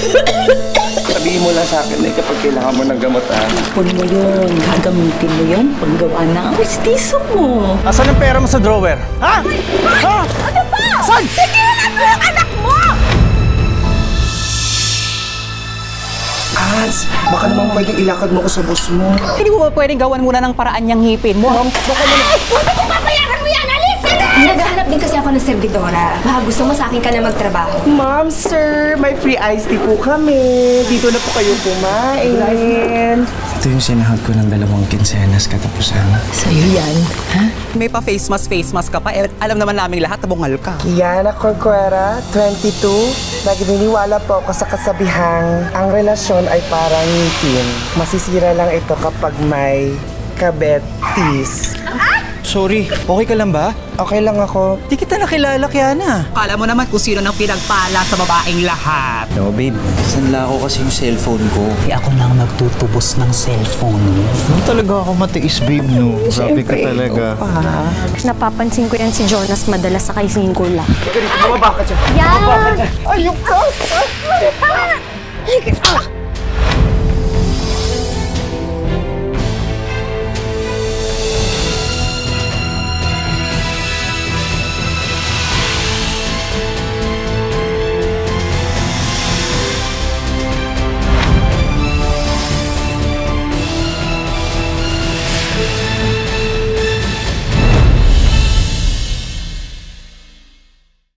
Sabihin mo lang sa akin na kapag kailangan mo ng gamot, ha? Huwag mo yun. Gagamitin mo yun paggawa ng mestizo mo. Asan ang pera mo sa drawer? Ha? Ha? Ano ba? Saan? Tigilan mo yung anak mo! Hans, baka naman pwedeng ilakad mo ko sa boss mo. Hindi mo ba pwedeng gawan muna ng paraan niyang ngipin mo? Ay! Huwag mo papayaran mo yan! Alis! Naghahanap din kasi ako ng servidora. Baka gusto mo sa akin ka na magtrabaho. Ma'am, sir, may free iced tea po kami. Dito na po kayo kumain. Ito yung sinahag ko ng 2 kinsenas katapusan. Sa'yo yan, ha? May pa face mask ka pa. Eh, alam naman namin lahat na bungal ka. Kiana Corcuera, 22. Nagnininiwala po ako sa kasabihang ang relasyon ay parang ngipin. Masisira lang ito kapag may kabetis. Sorry, okay ka lang ba? Okay lang ako. Di kita nakilala, Kiana. Akala mo naman kung sino nang pinagpala sa babaeng lahat. No, babe. Sanla ko kasi yung cellphone ko. Eh ako nang nagtutubos ng cellphone. Hindi talaga ako matiis, babe, no? Grabe ka talaga. Napapansin ko yan si Jonas madalas sa kaisin ko lang. Bumaba ka dyan. Yan! Ayok ka!